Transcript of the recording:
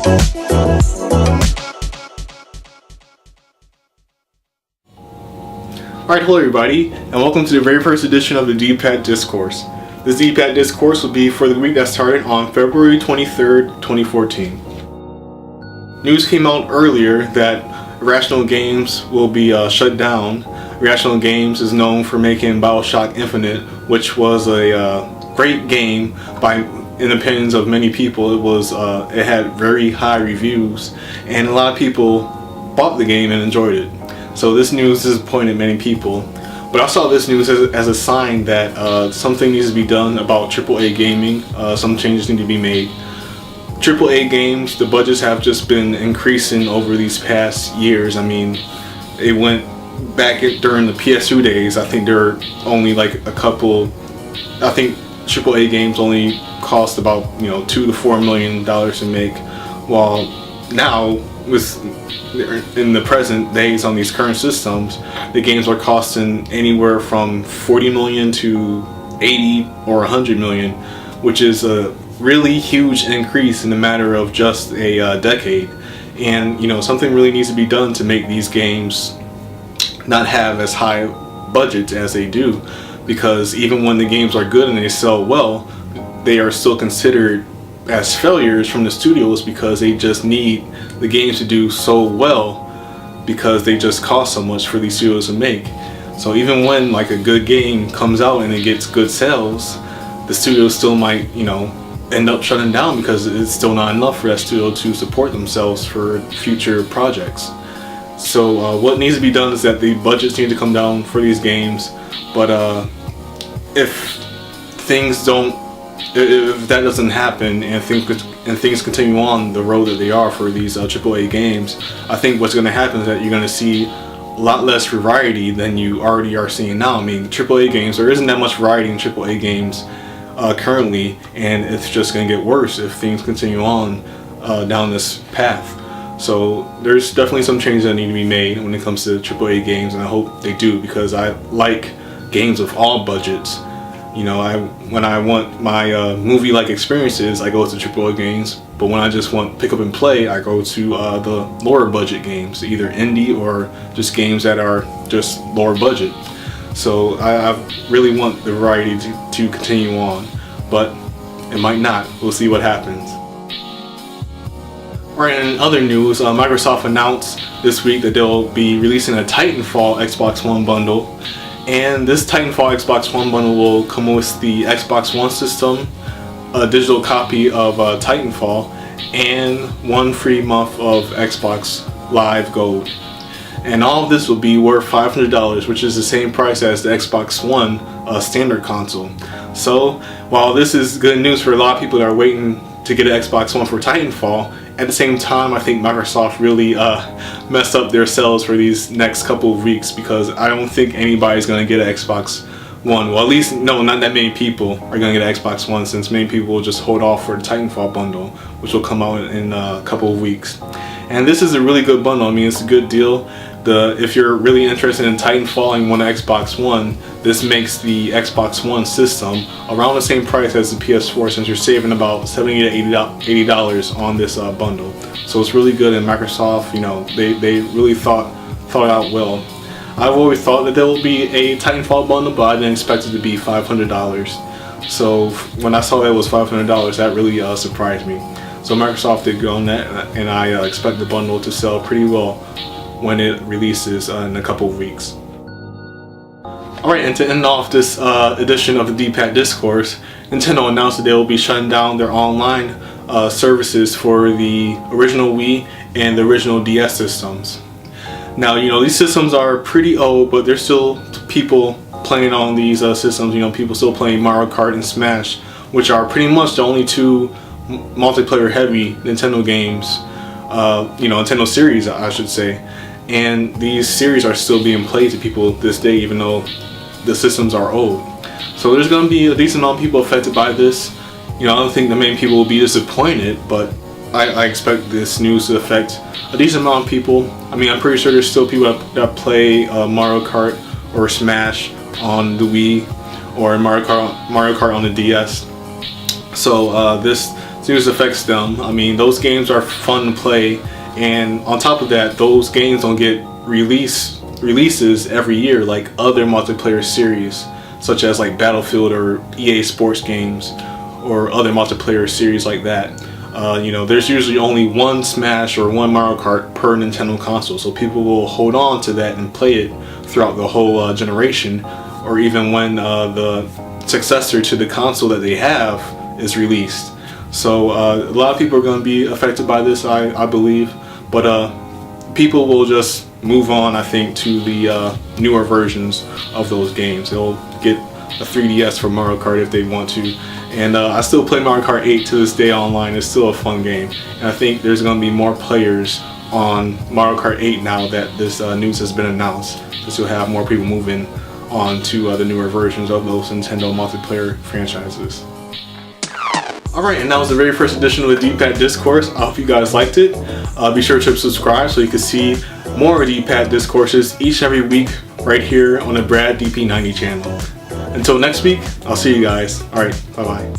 Alright, hello everybody, and welcome to the very first edition of the D-Pad Discourse. This D-Pad Discourse will be for the week that started on February 23rd, 2014. News came out earlier that Irrational Games will be shut down. Irrational Games is known for making BioShock Infinite, which was a great game in the opinions of many people. It had very high reviews, and a lot of people bought the game and enjoyed it. So this news disappointed many people, but I saw this news as a sign that something needs to be done about AAA gaming. Some changes need to be made. AAA games, the budgets have just been increasing over these past years. I mean, it went back during the PS2 days. I think there were only like a couple. I think AAA games only cost about $2 to $4 million to make, while now in the present days on these current systems, the games are costing anywhere from 40 million to 80 or 100 million, which is a really huge increase in a matter of just a decade. And something really needs to be done to make these games not have as high budgets as they do, because even when the games are good and they sell well, they are still considered as failures from the studios because they just need the games to do so well because they just cost so much for these studios to make. So even when like a good game comes out and it gets good sales, the studio still might end up shutting down because it's still not enough for that studio to support themselves for future projects. So what needs to be done is that the budgets need to come down for these games, but if that doesn't happen and things continue on the road that they are for these AAA games, I think what's going to happen is that you're going to see a lot less variety than you already are seeing now. I mean, AAA games, there isn't that much variety in AAA games currently, and it's just going to get worse if things continue on down this path. So there's definitely some changes that need to be made when it comes to AAA games, and I hope they do, because I like games with all budgets. When I want my movie-like experiences, I go to AAA games, but when I just want pick up and play, I go to the lower budget games, either indie or just games that are just lower budget. So I really want the variety to continue on, but it might not. We'll see what happens. Alright, in other news, Microsoft announced this week that they'll be releasing a Titanfall Xbox One bundle. And this Titanfall Xbox One bundle will come with the Xbox One system, a digital copy of Titanfall, and 1 free month of Xbox Live Gold. And all of this will be worth $500, which is the same price as the Xbox One standard console. So while this is good news for a lot of people that are waiting to get an Xbox One for Titanfall, at the same time, I think Microsoft really messed up their sales for these next couple of weeks, because I don't think anybody's going to get an Xbox One. Well, at least, no, not that many people are going to get an Xbox One, since many people will just hold off for the Titanfall bundle, which will come out in a couple of weeks. And this is a really good bundle. I mean, it's a good deal. If you're really interested in Titanfall and want an Xbox One, this makes the Xbox One system around the same price as the PS4, since you're saving about $70 to $80 on this bundle. So it's really good, and Microsoft, they really thought it out well. I've always thought that there will be a Titanfall bundle, but I didn't expect it to be $500. So when I saw that it was $500, that really surprised me. So Microsoft did good on that, and I expect the bundle to sell pretty well when it releases in a couple of weeks. Alright, and to end off this edition of the D-Pad Discourse, Nintendo announced that they will be shutting down their online services for the original Wii and the original DS systems. Now, these systems are pretty old, but there's still people playing on these systems. People still playing Mario Kart and Smash, which are pretty much the only two multiplayer heavy Nintendo games, Nintendo series, I should say. And these series are still being played to people this day, even though the systems are old. So there's going to be a decent amount of people affected by this. I don't think that many people will be disappointed, but I expect this news to affect a decent amount of people. I mean, I'm pretty sure there's still people that play Mario Kart or Smash on the Wii, or Mario Kart on the DS. So this seriously affects them. I mean, those games are fun to play, and on top of that, those games don't get releases every year like other multiplayer series, such as like Battlefield or EA Sports games or other multiplayer series like that. You know, there's usually only one Smash or one Mario Kart per Nintendo console, so people will hold on to that and play it throughout the whole generation, or even when the successor to the console that they have is released. So a lot of people are going to be affected by this, I believe, but people will just move on, I think, to the newer versions of those games. They'll get a 3DS for Mario Kart if they want to. And I still play Mario Kart 8 to this day online. It's still a fun game. And I think there's going to be more players on Mario Kart 8 now that this news has been announced. Because you'll have more people moving on to the newer versions of those Nintendo multiplayer franchises. Alright, and that was the very first edition of the D-Pad Discourse. I hope you guys liked it. Be sure to subscribe so you can see more D-Pad Discourses each and every week right here on the Brad DP90 channel. Until next week, I'll see you guys. Alright, bye-bye.